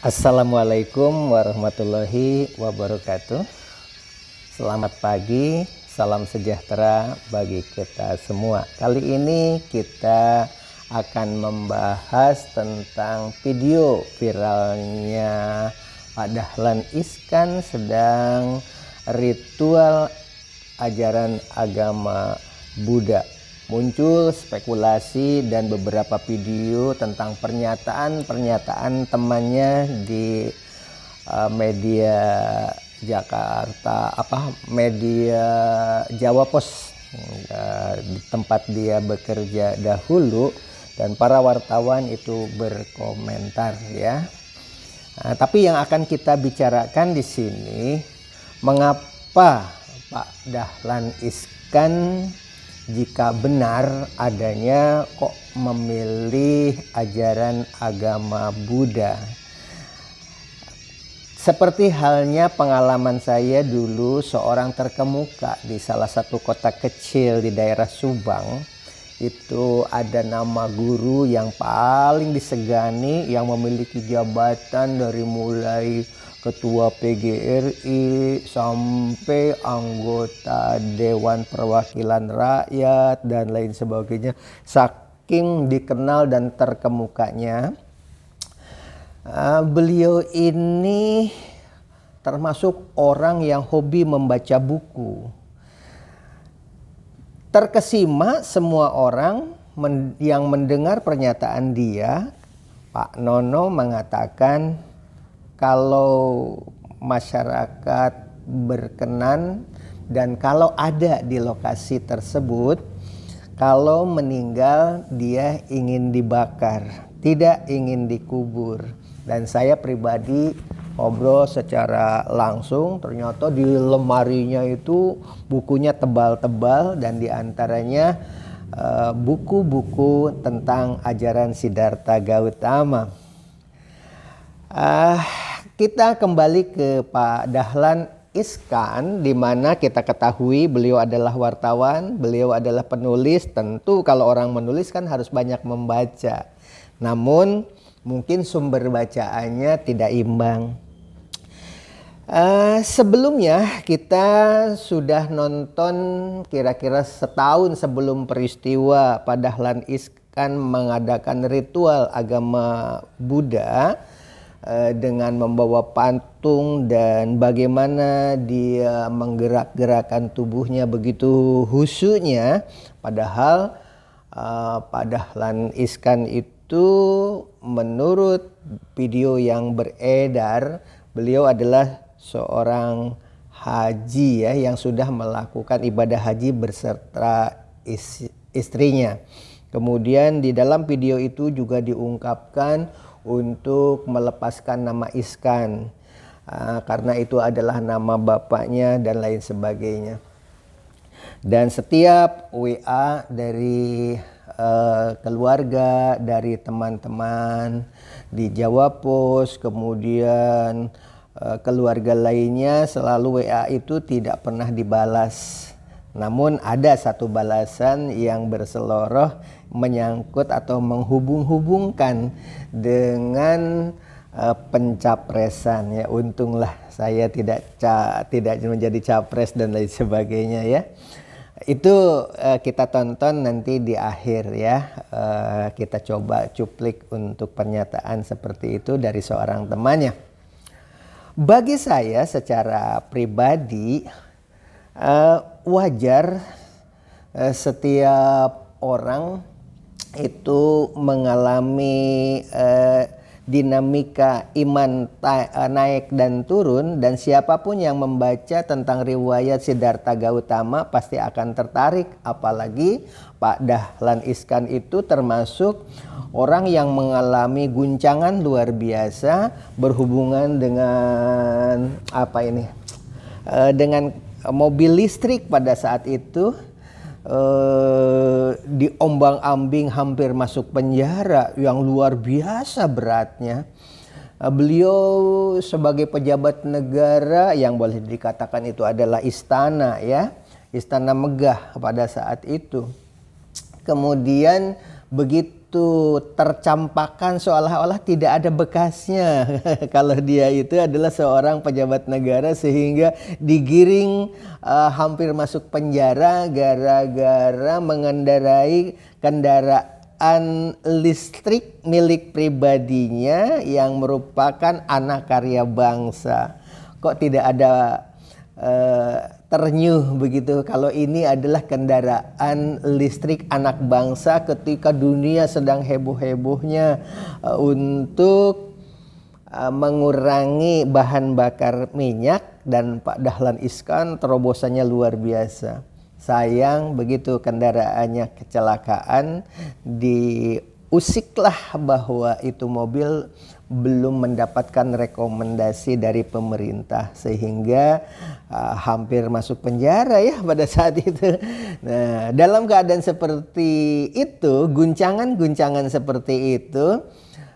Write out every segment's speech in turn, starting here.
Assalamualaikum warahmatullahi wabarakatuh. Selamat pagi, salam sejahtera bagi kita semua. Kali ini kita akan membahas tentang video viralnya Pak Dahlan Iskan sedang ritual ajaran agama Buddha. Muncul spekulasi dan beberapa video tentang pernyataan temannya di media Jakarta, media Jawa Pos, di tempat dia bekerja dahulu, dan para wartawan itu berkomentar ya. Tapi yang akan kita bicarakan di sini, mengapa Pak Dahlan Iskan jika benar adanya kok memilih ajaran agama Buddha. Seperti halnya pengalaman saya dulu seorang terkemuka di salah satu kota kecil di daerah Subang. Itu ada nama guru yang paling disegani, yang memiliki jabatan dari mulai ketua PGRI sampai anggota Dewan Perwakilan Rakyat dan lain sebagainya. Saking dikenal dan terkemukanya, beliau ini termasuk orang yang hobi membaca buku. Terkesima semua orang yang mendengar pernyataan dia. Pak Nono mengatakan, kalau masyarakat berkenan dan kalau ada di lokasi tersebut, kalau meninggal dia ingin dibakar, tidak ingin dikubur. Dan saya pribadi ngobrol secara langsung, ternyata di lemarinya itu bukunya tebal-tebal dan diantaranya buku-buku tentang ajaran Siddhartha Gautama. Kita kembali ke Pak Dahlan Iskan, di mana kita ketahui beliau adalah wartawan, beliau adalah penulis. Tentu kalau orang menulis kan harus banyak membaca. Namun mungkin sumber bacaannya tidak imbang. Sebelumnya kita sudah nonton kira-kira setahun sebelum peristiwa Pak Dahlan Iskan mengadakan ritual agama Buddha dengan membawa patung dan bagaimana dia menggerak-gerakkan tubuhnya begitu khusyuknya. Padahal Pak Dahlan Iskan itu menurut video yang beredar, beliau adalah seorang haji ya, yang sudah melakukan ibadah haji beserta istrinya. Kemudian di dalam video itu juga diungkapkan untuk melepaskan nama Iskan, karena itu adalah nama bapaknya dan lain sebagainya. Dan setiap WA dari keluarga, dari teman-teman di Jawa Pos, kemudian keluarga lainnya, selalu WA itu tidak pernah dibalas. Namun ada satu balasan yang berseloroh menyangkut atau menghubung-hubungkan dengan pencapresan ya. Untunglah saya tidak menjadi capres dan lain sebagainya ya. Itu kita tonton nanti di akhir ya. Kita coba cuplik untuk pernyataan seperti itu dari seorang temannya. Bagi saya secara pribadi, wajar setiap orang itu mengalami dinamika iman naik dan turun, dan siapapun yang membaca tentang riwayat Siddhartha Gautama pasti akan tertarik. Apalagi Pak Dahlan Iskan itu termasuk orang yang mengalami guncangan luar biasa berhubungan dengan dengan mobil listrik pada saat itu. Diombang-ambing hampir masuk penjara yang luar biasa beratnya. Beliau sebagai pejabat negara yang boleh dikatakan itu adalah istana ya, istana megah pada saat itu. Kemudian begitu itu tercampakkan seolah-olah tidak ada bekasnya kalau dia itu adalah seorang pejabat negara, sehingga digiring hampir masuk penjara gara-gara mengendarai kendaraan listrik milik pribadinya yang merupakan anak karya bangsa. Kok tidak ada ternyuh begitu kalau ini adalah kendaraan listrik anak bangsa ketika dunia sedang heboh-hebohnya untuk mengurangi bahan bakar minyak, dan Pak Dahlan Iskan terobosannya luar biasa. Sayang begitu kendaraannya kecelakaan, diusiklah bahwa itu mobil belum mendapatkan rekomendasi dari pemerintah, sehingga hampir masuk penjara ya pada saat itu. Nah, dalam keadaan seperti itu, guncangan-guncangan seperti itu,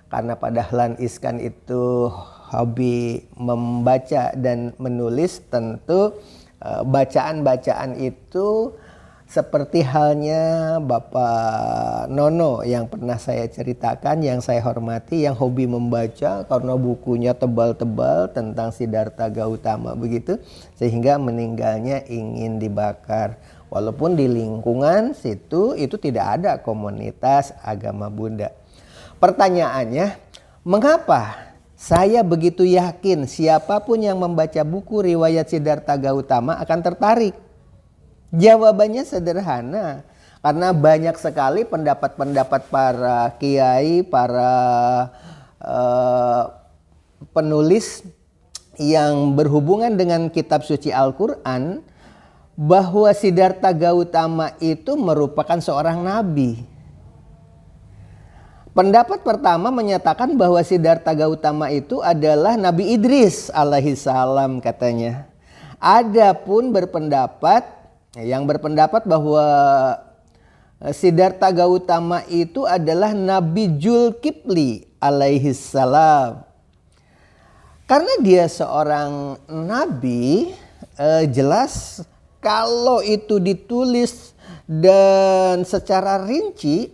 karena Pak Dahlan Iskan itu hobi membaca dan menulis, tentu bacaan-bacaan itu seperti halnya Bapak Nono yang pernah saya ceritakan, yang saya hormati, yang hobi membaca karena bukunya tebal-tebal tentang Siddhartha Gautama begitu, sehingga meninggalnya ingin dibakar. Walaupun di lingkungan situ itu tidak ada komunitas agama Buddha. Pertanyaannya, mengapa saya begitu yakin siapapun yang membaca buku riwayat Siddhartha Gautama akan tertarik? Jawabannya sederhana, karena banyak sekali pendapat-pendapat para kiai, para penulis yang berhubungan dengan kitab suci Al-Quran, bahwa Siddhartha Gautama itu merupakan seorang nabi. Pendapat pertama menyatakan bahwa Siddhartha Gautama itu adalah Nabi Idris alaihissalam katanya. Adapun yang berpendapat bahwa Siddhartha Gautama itu adalah Nabi Zulkifli alaihissalam. Karena dia seorang nabi, jelas kalau itu ditulis dan secara rinci,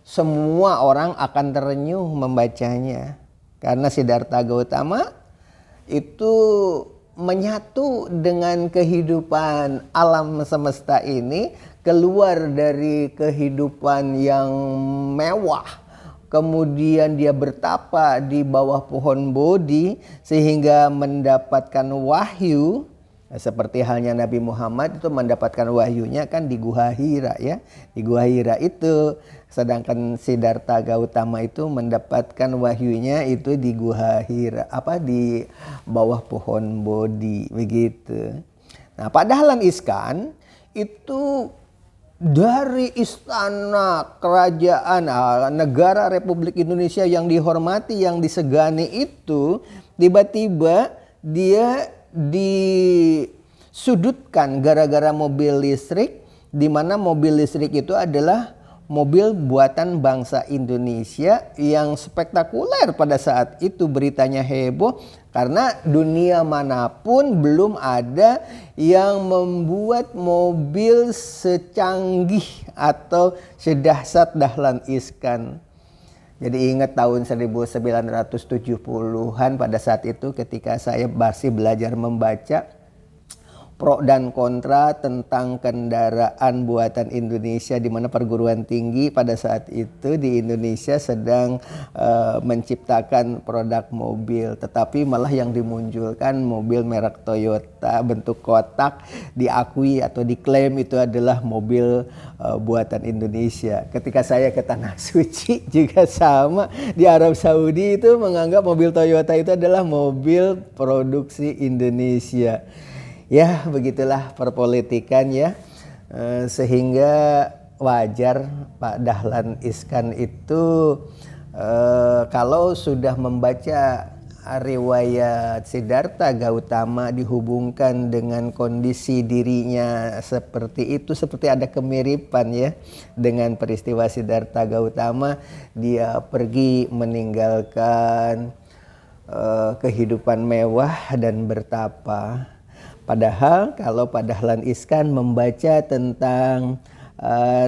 semua orang akan terenyuh membacanya. Karena Siddhartha Gautama itu menyatu dengan kehidupan alam semesta ini, keluar dari kehidupan yang mewah, kemudian dia bertapa di bawah pohon Bodhi sehingga mendapatkan wahyu. Seperti halnya Nabi Muhammad itu mendapatkan wahyunya kan di Gua Hira ya, di Gua Hira itu. Sedangkan Siddhartha Gautama itu mendapatkan wahyunya itu di Gua Hira, di bawah pohon Bodhi begitu. Nah, Pak Dahlan Iskan itu dari istana kerajaan negara Republik Indonesia yang dihormati, yang disegani itu, tiba-tiba dia disudutkan gara-gara mobil listrik, di mana mobil listrik itu adalah mobil buatan bangsa Indonesia yang spektakuler pada saat itu, beritanya heboh karena dunia manapun belum ada yang membuat mobil secanggih atau sedahsyat Dahlan Iskan. Jadi ingat tahun 1970-an pada saat itu ketika saya masih belajar membaca pro dan kontra tentang kendaraan buatan Indonesia, di mana perguruan tinggi pada saat itu di Indonesia sedang menciptakan produk mobil, tetapi malah yang dimunculkan mobil merek Toyota bentuk kotak, diakui atau diklaim itu adalah mobil buatan Indonesia. Ketika saya ke Tanah Suci juga sama, di Arab Saudi itu menganggap mobil Toyota itu adalah mobil produksi Indonesia. Ya begitulah perpolitikan ya, sehingga wajar Pak Dahlan Iskan itu kalau sudah membaca riwayat Siddhartha Gautama dihubungkan dengan kondisi dirinya seperti itu, seperti ada kemiripan ya dengan peristiwa Siddhartha Gautama. Dia pergi meninggalkan kehidupan mewah dan bertapa. Padahal kalau Pak Dahlan Iskan membaca tentang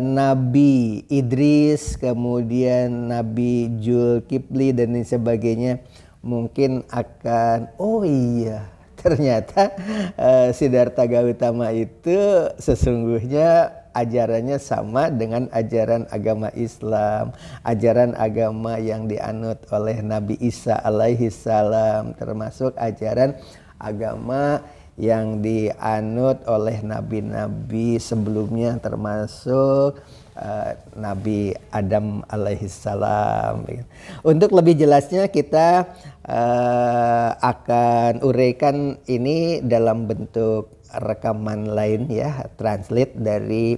Nabi Idris, kemudian Nabi Zulkifli dan lain sebagainya, mungkin akan, oh iya, ternyata Siddhartha Gautama itu sesungguhnya ajarannya sama dengan ajaran agama Islam, ajaran agama yang dianut oleh Nabi Isa alaihi salam, termasuk ajaran agama yang dianut oleh nabi-nabi sebelumnya, termasuk Nabi Adam alaihi salam. Untuk lebih jelasnya kita akan uraikan ini dalam bentuk rekaman lain ya, translate dari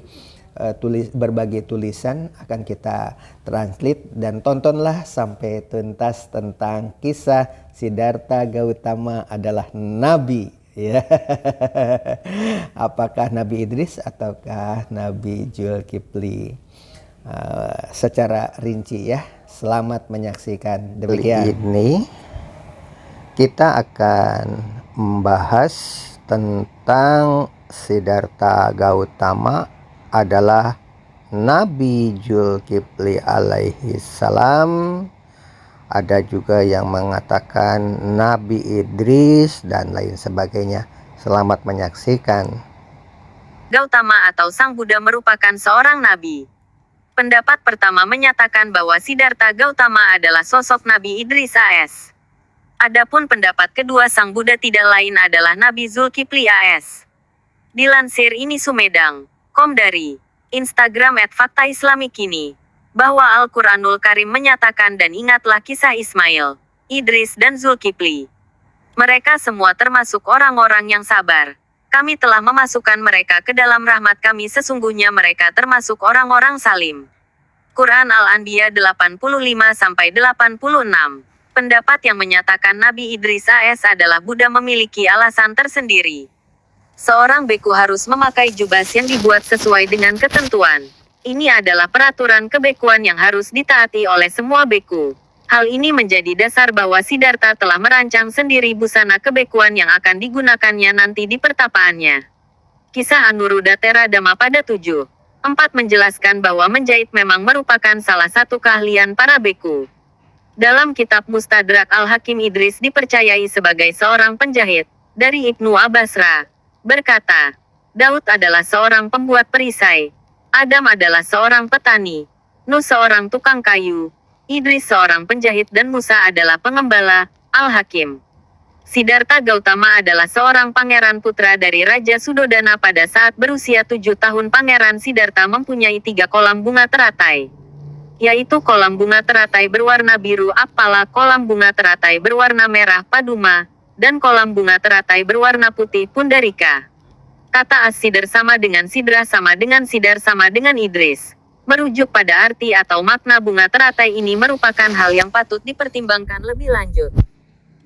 berbagai tulisan akan kita translate, dan tontonlah sampai tuntas tentang kisah Siddhartha Gautama adalah nabi ya. Apakah Nabi Idris ataukah Nabi Zulkifli, secara rinci ya. Selamat menyaksikan. Demikian ini kita akan membahas tentang Siddhartha Gautama adalah Nabi Zulkifli alaihi salam. Ada juga yang mengatakan Nabi Idris dan lain sebagainya. Selamat menyaksikan. Gautama atau Sang Buddha merupakan seorang nabi. Pendapat pertama menyatakan bahwa Siddhartha Gautama adalah sosok Nabi Idris AS. Adapun pendapat kedua, Sang Buddha tidak lain adalah Nabi Zulkifli AS. Dilansir ini Sumedang.com dari Instagram @faktaislamikini, bahwa Al-Quranul Karim menyatakan, dan ingatlah kisah Ismail, Idris dan Zulkifli. Mereka semua termasuk orang-orang yang sabar. Kami telah memasukkan mereka ke dalam rahmat kami, sesungguhnya mereka termasuk orang-orang salim. Quran Al-Anbiya 85-86. Pendapat yang menyatakan Nabi Idris AS adalah Buddha memiliki alasan tersendiri. Seorang beku harus memakai jubah yang dibuat sesuai dengan ketentuan. Ini adalah peraturan kebekuan yang harus ditaati oleh semua beku. Hal ini menjadi dasar bahwa Siddhartha telah merancang sendiri busana kebekuan yang akan digunakannya nanti di pertapaannya. Kisah Anuruddha Dhamma pada 7:4 menjelaskan bahwa menjahit memang merupakan salah satu keahlian para beku. Dalam kitab Mustadrak Al-Hakim, Idris dipercayai sebagai seorang penjahit. Dari Ibnu Abbasra berkata, Daud adalah seorang pembuat perisai, Adam adalah seorang petani, Nuh seorang tukang kayu, Idris seorang penjahit, dan Musa adalah pengembala. Al-Hakim. Siddhartha Gautama adalah seorang pangeran putra dari Raja Sudodana. Pada saat berusia 7 tahun, Pangeran Siddhartha mempunyai 3 kolam bunga teratai, yaitu kolam bunga teratai berwarna biru Appala, kolam bunga teratai berwarna merah Paduma, dan kolam bunga teratai berwarna putih Pundarika. Kata as-sidr sama dengan sidra sama dengan sidar sama dengan Idris, merujuk pada arti atau makna bunga teratai ini merupakan hal yang patut dipertimbangkan lebih lanjut.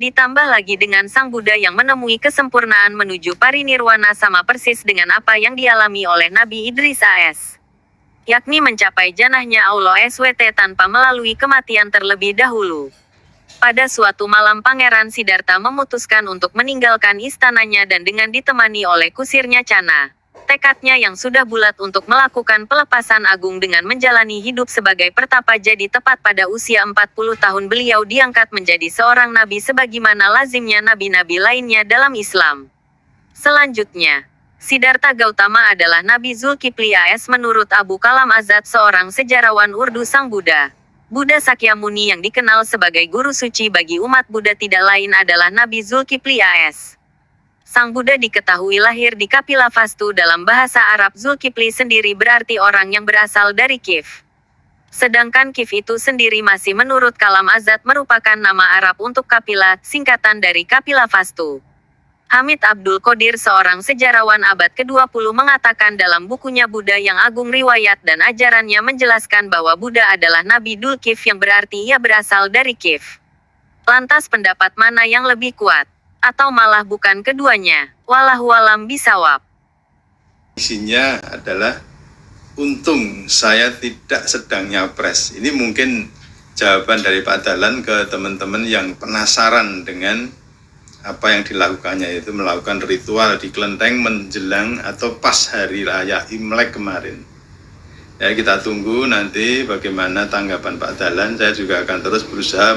Ditambah lagi dengan Sang Buddha yang menemui kesempurnaan menuju parinirwana sama persis dengan apa yang dialami oleh Nabi Idris AS, yakni mencapai janahnya Allah SWT tanpa melalui kematian terlebih dahulu. Pada suatu malam, Pangeran Siddhartha memutuskan untuk meninggalkan istananya, dan dengan ditemani oleh kusirnya Cana, tekadnya yang sudah bulat untuk melakukan pelepasan agung dengan menjalani hidup sebagai pertapa. Jadi tepat pada usia 40 tahun beliau diangkat menjadi seorang nabi sebagaimana lazimnya nabi-nabi lainnya dalam Islam. Selanjutnya, Siddhartha Gautama adalah Nabi Zulkifli AS menurut Abu Kalam Azad, seorang sejarawan Urdu. Sang Buddha, Buddha Sakyamuni yang dikenal sebagai guru suci bagi umat Buddha tidak lain adalah Nabi Zulkifli AS. Sang Buddha diketahui lahir di Kapilavastu. Dalam bahasa Arab, Zulkifli sendiri berarti orang yang berasal dari Kif. Sedangkan Kif itu sendiri masih menurut Kalam Azad merupakan nama Arab untuk Kapila, singkatan dari Kapilavastu. Hamid Abdul Qadir, seorang sejarawan abad ke-20, mengatakan dalam bukunya Buddha yang Agung, riwayat dan ajarannya menjelaskan bahwa Buddha adalah Nabi Dul Kif, yang berarti ia berasal dari Kif. Lantas pendapat mana yang lebih kuat? Atau malah bukan keduanya? Wallahualam bisawab. Isinya adalah, untung saya tidak sedang nyapres. Ini mungkin jawaban dari Pak Dahlan ke teman-teman yang penasaran dengan apa yang dilakukannya, yaitu melakukan ritual di kelenteng menjelang atau pas hari raya Imlek kemarin. Ya, kita tunggu nanti bagaimana tanggapan Pak Dahlan. Saya juga akan terus berusaha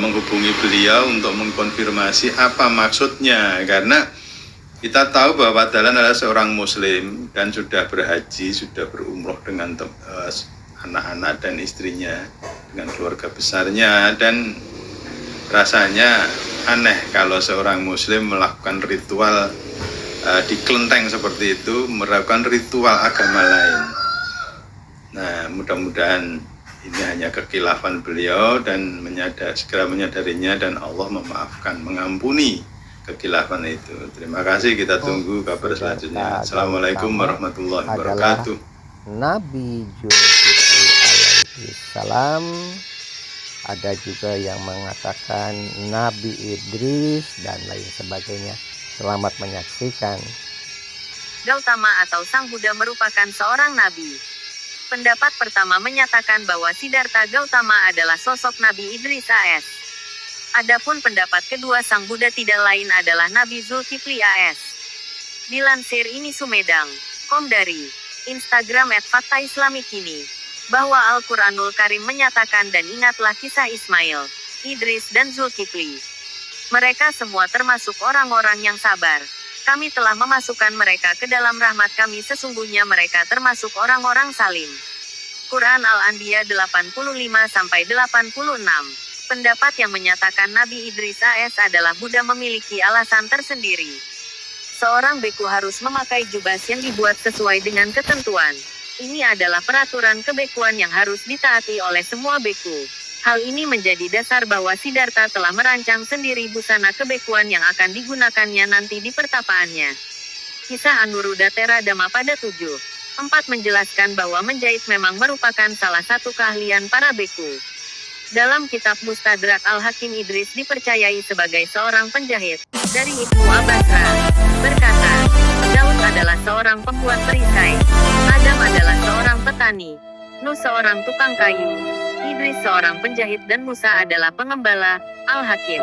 menghubungi beliau untuk mengkonfirmasi apa maksudnya, karena kita tahu bahwa Pak Dahlan adalah seorang muslim dan sudah berhaji, sudah berumroh dengan anak-anak dan istrinya, dengan keluarga besarnya, dan rasanya aneh kalau seorang muslim melakukan ritual di kelenteng seperti itu, melakukan ritual agama lain. Nah, mudah-mudahan ini hanya kekhilafan beliau dan segera menyadarinya, dan Allah memaafkan, mengampuni kekhilafan itu. Terima kasih, kita tunggu kabar selanjutnya. Assalamualaikum warahmatullahi wabarakatuh. Nabi Zulkifli alaihi salam. Ada juga yang mengatakan Nabi Idris dan lain sebagainya. Selamat menyaksikan. Gautama atau Sang Buddha merupakan seorang nabi. Pendapat pertama menyatakan bahwa Siddhartha Gautama adalah sosok Nabi Idris AS. Adapun pendapat kedua, Sang Buddha tidak lain adalah Nabi Zulkifli AS. Dilansir ini Sumedang.com dari Instagram @faktaislamikini, bahwa Al-Quranul Karim menyatakan, dan ingatlah kisah Ismail, Idris dan Zulkifli. Mereka semua termasuk orang-orang yang sabar. Kami telah memasukkan mereka ke dalam rahmat kami, sesungguhnya mereka termasuk orang-orang salim. Quran Al-Anbiya 85-86. Pendapat yang menyatakan Nabi Idris AS adalah Buddha memiliki alasan tersendiri. Seorang beku harus memakai jubas yang dibuat sesuai dengan ketentuan. Ini adalah peraturan kebekuan yang harus ditaati oleh semua beku. Hal ini menjadi dasar bahwa Siddhartha telah merancang sendiri busana kebekuan yang akan digunakannya nanti di pertapaannya. Kisah Anuruddha Dhamma pada 7:4 menjelaskan bahwa menjahit memang merupakan salah satu keahlian para beku. Dalam kitab Mustadrak Al-Hakim, Idris dipercayai sebagai seorang penjahit. Dari Ibnu Abbasra berkata, Daud adalah seorang pembuat perisai, Adam adalah seorang petani, Nuh seorang tukang kayu, Idris seorang penjahit, dan Musa adalah pengembala. Al-Hakim.